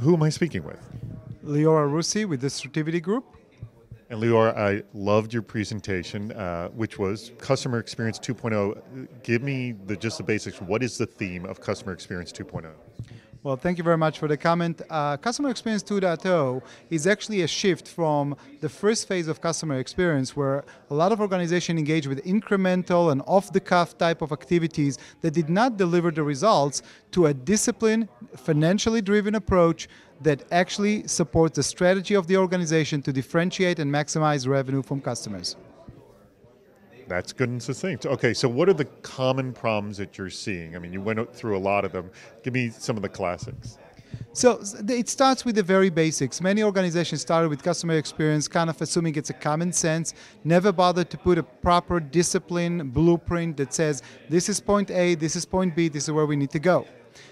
Who am I speaking with? Lior Arussy with the Strativity Group. And Lior, I loved your presentation, which was Customer Experience 2.0. Give me just the basics. What is the theme of Customer Experience 2.0? Well, thank you very much for the comment. Customer Experience 2.0 is actually a shift from the first phase of customer experience, where a lot of organizations engage with incremental and off-the-cuff type of activities that did not deliver the results, to a disciplined, financially driven approach that actually supports the strategy of the organization to differentiate and maximize revenue from customers. That's good and succinct. Okay, so what are the common problems that you're seeing? I mean, you went through a lot of them. Give me some of the classics. So it starts with the very basics. Many organizations started with customer experience kind of assuming it's a common sense, never bothered to put a proper discipline blueprint that says this is point A, this is point B, this is where we need to go.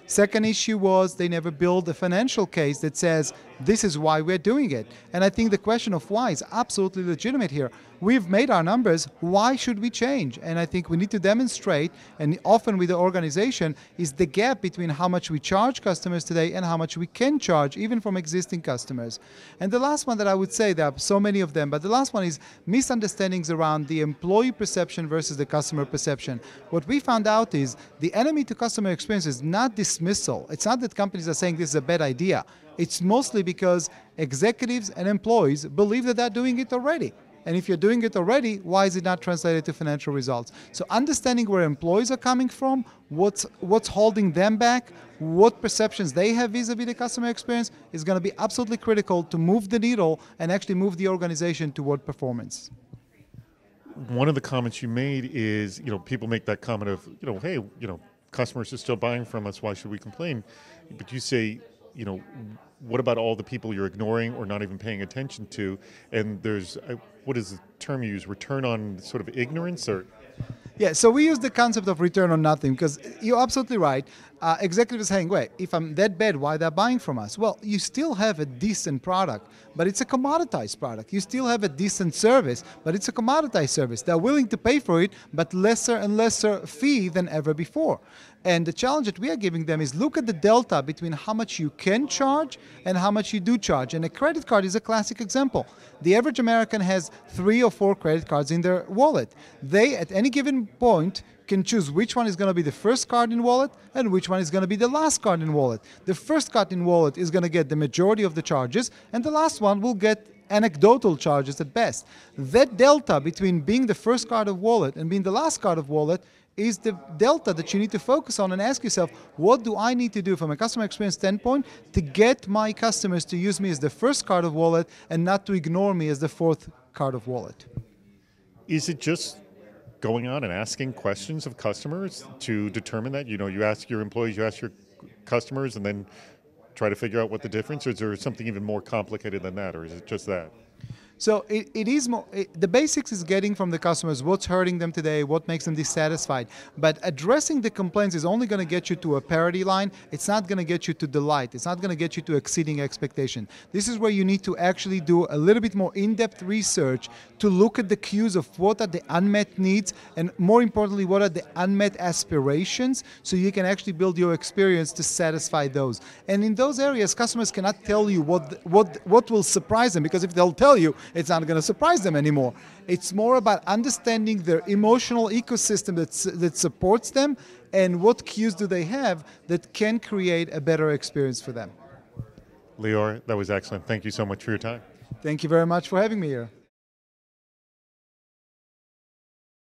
Second issue was they never build a financial case that says this is why we're doing it. And I think the question of why is absolutely legitimate here. We've made our numbers, why should we change? And I think we need to demonstrate, and often with the organization, is the gap between how much we charge customers today and how much we can charge even from existing customers. And the last one that I would say, there are so many of them, but the last one is misunderstandings around the employee perception versus the customer perception. What we found out is the enemy to customer experience is not dismissal. It's not that companies are saying this is a bad idea. It's mostly because executives and employees believe that they're doing it already. And if you're doing it already, why is it not translated to financial results? So understanding where employees are coming from, what's holding them back, what perceptions they have vis-a-vis the customer experience is going to be absolutely critical to move the needle and actually move the organization toward performance. One of the comments you made is, people make that comment of, hey, customers are still buying from us, why should we complain? But you say, what about all the people you're ignoring or not even paying attention to? And there's, what is the term you use, return on sort of ignorance? Or yeah, so we use the concept of return on nothing, because you're absolutely right. Executives are saying, wait, if I'm that bad, why they're buying from us? Well, you still have a decent product, but it's a commoditized product. You still have a decent service, but it's a commoditized service. They're willing to pay for it, but lesser and lesser fee than ever before. And the challenge that we are giving them is look at the delta between how much you can charge and how much you do charge. And a credit card is a classic example. The average American has 3 or 4 credit cards in their wallet. They, at any given point, can choose which one is going to be the first card in wallet and which one is going to be the last card in wallet. The first card in wallet is going to get the majority of the charges, and the last one will get anecdotal charges at best. That delta between being the first card of wallet and being the last card of wallet is the delta that you need to focus on and ask yourself, what do I need to do from a customer experience standpoint to get my customers to use me as the first card of wallet and not to ignore me as the fourth card of wallet? is it just going on and asking questions of customers to determine that? You ask your employees, you ask your customers, and then try to figure out what the difference, or is there something even more complicated than that, or is it just that? So it is more, the basics is getting from the customers what's hurting them today, what makes them dissatisfied. But addressing the complaints is only going to get you to a parity line. It's not going to get you to delight. It's not going to get you to exceeding expectation. This is where you need to actually do a little bit more in-depth research to look at the cues of what are the unmet needs, and more importantly, what are the unmet aspirations, so you can actually build your experience to satisfy those. And in those areas, customers cannot tell you what will surprise them, because if they'll tell you, it's not going to surprise them anymore. It's more about understanding their emotional ecosystem that supports them, and what cues do they have that can create a better experience for them. Lior, that was excellent. Thank you so much for your time. Thank you very much for having me here.